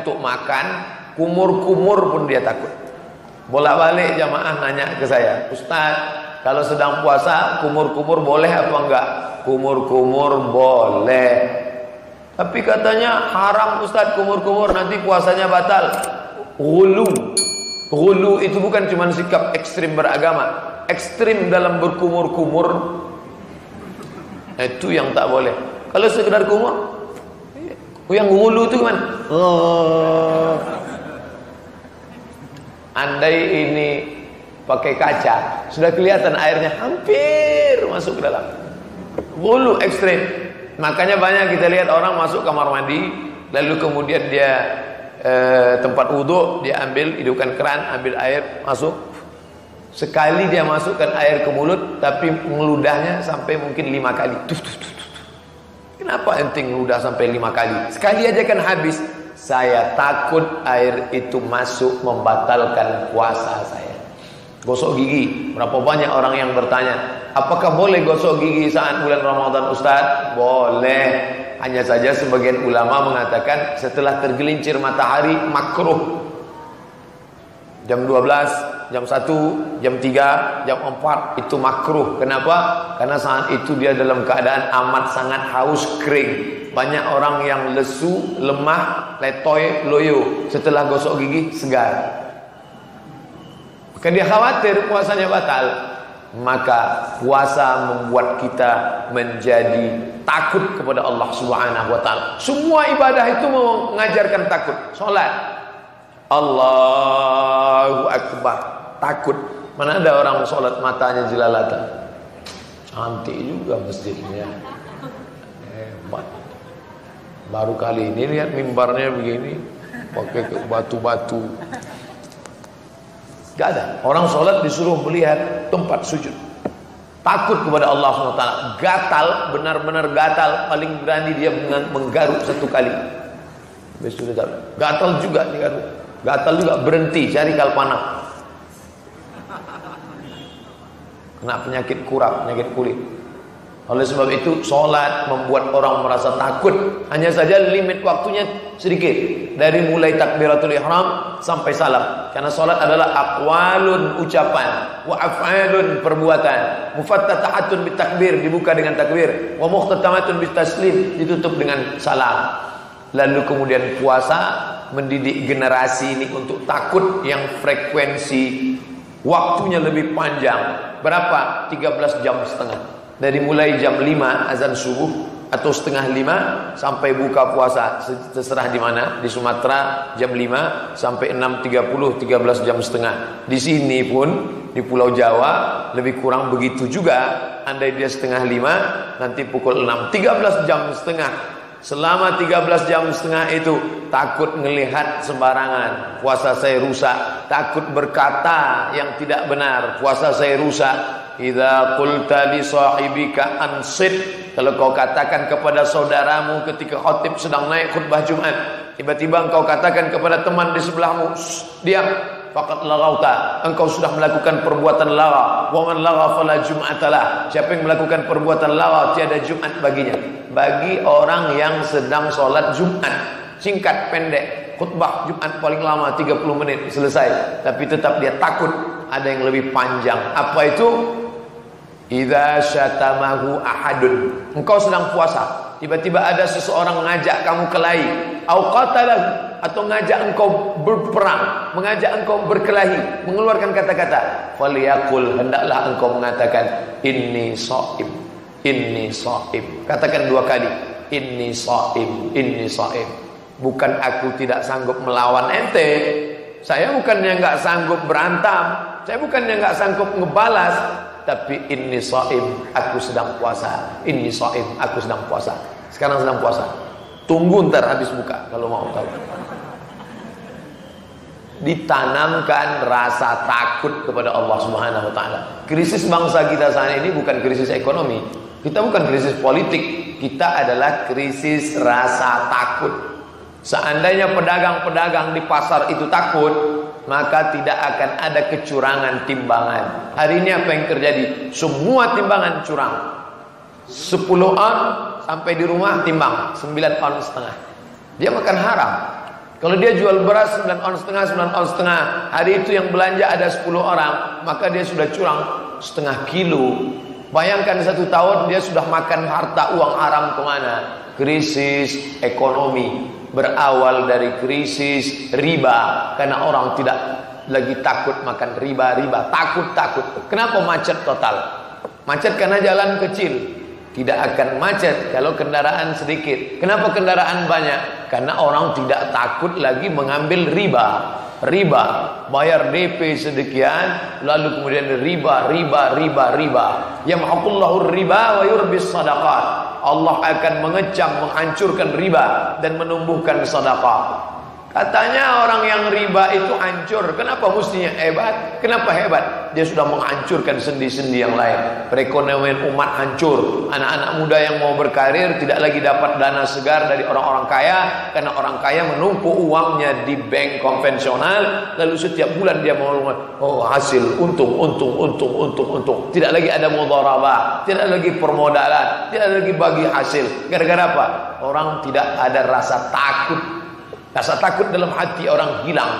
untuk makan, kumur-kumur pun dia takut. Bolak-balik jamaah nanya ke saya, Ustaz, kalau sedang puasa kumur-kumur boleh apa enggak? Kumur-kumur boleh, tapi katanya haram Ustaz kumur-kumur, nanti puasanya batal. Ghulu itu bukan cuma sikap ekstrim beragama, ekstrim dalam berkumur-kumur itu yang tak boleh. Kalau sekedar kumur, yang ghulu itu gimana? Andai ini pakai kaca, sudah kelihatan airnya hampir masuk ke dalam. Ghulu ekstrim. Makanya banyak kita lihat orang masuk kamar mandi, lalu kemudian dia tempat wudhu, dia ambil, hidupkan keran, ambil air, masuk. Sekali dia masukkan air ke mulut, tapi ngeludahnya sampai mungkin 5 kali. Kenapa ente ngeludah sampai 5 kali? Sekali aja kan habis. Saya takut air itu masuk membatalkan puasa saya. Gosok gigi. Berapa banyak orang yang bertanya, apakah boleh gosok gigi saat bulan Ramadan Ustaz? Boleh. Hanya saja sebagian ulama mengatakan setelah tergelincir matahari makruh. Jam 12, jam 1, jam 3, jam 4 itu makruh. Kenapa? Karena saat itu dia dalam keadaan amat sangat haus, kering. Banyak orang yang lesu, lemah, letoy, loyo. Setelah gosok gigi segar. Maka dia khawatir puasanya batal. Maka puasa membuat kita menjadi takut kepada Allah Subhanahu wa taala. Semua ibadah itu mengajarkan takut. Salat, Allahu Akbar, takut. Mana ada orang salat matanya jelalatan. Cantik juga masjidnya. Hebat. Baru kali ini lihat mimbarnya begini, pakai batu-batu. Gak ada. Orang sholat disuruh melihat tempat sujud. Takut kepada Allah SWT. Gatal, benar-benar gatal. Paling berani dia menggaruk 1 kali. Gatal juga digaruk. Gatal juga, berhenti, cari kalpana. Kena penyakit kurap, penyakit kulit. Oleh sebab itu sholat membuat orang merasa takut. Hanya saja limit waktunya sedikit, dari mulai takbiratul ihram sampai salam. Karena sholat adalah aqwalun, ucapan, wa af'alun, perbuatan. Mufattatahatun bitakbir, dibuka dengan takbir, wa muhtatamatun bitaslim, ditutup dengan salam. Lalu kemudian puasa mendidik generasi ini untuk takut yang frekuensi waktunya lebih panjang. Berapa? 13 jam setengah. Dari mulai jam 5 azan subuh atau setengah 5 sampai buka puasa, terserah di mana. Di Sumatera jam 5 sampai 6.30, 13 jam setengah. Di sini pun di Pulau Jawa lebih kurang begitu juga. Andai dia setengah 5, nanti pukul 6, 13 jam setengah. Selama 13 jam setengah itu takut ngelihat sembarangan, puasa saya rusak. Takut berkata yang tidak benar, puasa saya rusak. Idza qulta li sahibika ansit, kalau kau katakan kepada saudaramu ketika khatib sedang naik khutbah Jumat, tiba-tiba engkau katakan kepada teman di sebelahmu, diam, faqad laghauta, engkau sudah melakukan perbuatan lagha. Wa man lagha fala jum'atalah, siapa yang melakukan perbuatan lagha tiada Jumat baginya. Bagi orang yang sedang sholat Jumat, singkat pendek, khutbah Jumat paling lama 30 menit selesai, tapi tetap dia takut ada yang lebih panjang. Apa itu? Idza syatamahu ahadun, engkau sedang puasa, tiba-tiba ada seseorang mengajak kamu kelahi, au qatalahu, atau ngajak engkau berperang, mengajak engkau berkelahi, mengeluarkan kata-kata, falyaqul, hendaklah engkau mengatakan inni shaim, inni shaim. Katakan 2 kali, inni shaim, inni shaim. Bukan aku tidak sanggup melawan ente, saya bukannya enggak sanggup berantam, saya bukannya enggak sanggup ngebalas, tapi inni shaim, aku sedang puasa. Inni shaim, aku sedang puasa. Sekarang sedang puasa. Tunggu ntar habis buka kalau mau tahu. Ditanamkan rasa takut kepada Allah Subhanahu wa taala. Krisis bangsa kita saat ini bukan krisis ekonomi. Kita bukan krisis politik, kita adalah krisis rasa takut. Seandainya pedagang-pedagang di pasar itu takut, maka tidak akan ada kecurangan timbangan. Hari ini apa yang terjadi? Semua timbangan curang. 10 on sampai di rumah timbang 9,5 on. Dia makan haram. Kalau dia jual beras 9 ons setengah, 9 ons setengah, hari itu yang belanja ada 10 orang, maka dia sudah curang setengah kilo. Bayangkan 1 tahun dia sudah makan harta uang haram kemana? Krisis ekonomi berawal dari krisis riba, karena orang tidak lagi takut makan riba, takut. Kenapa macet total? Macet karena jalan kecil. Tidak akan macet kalau kendaraan sedikit. Kenapa kendaraan banyak? Karena orang tidak takut lagi mengambil riba. Bayar DP sedekian, lalu kemudian riba. Yamhaqullahu riba wa yurbis sadaqat. Allah akan mengecam, menghancurkan riba dan menumbuhkan sedekah. Katanya orang yang riba itu hancur. Kenapa mestinya hebat? Kenapa hebat? Dia sudah menghancurkan sendi-sendi yang lain. Perekonomian umat hancur. Anak-anak muda yang mau berkarir tidak lagi dapat dana segar dari orang-orang kaya, karena orang kaya menumpuk uangnya di bank konvensional, lalu setiap bulan dia mau hasil untung. Tidak lagi ada mudharabah, tidak lagi permodalan, tidak lagi bagi hasil. Gara-gara apa? Orang tidak ada rasa takut. Rasa takut dalam hati orang hilang.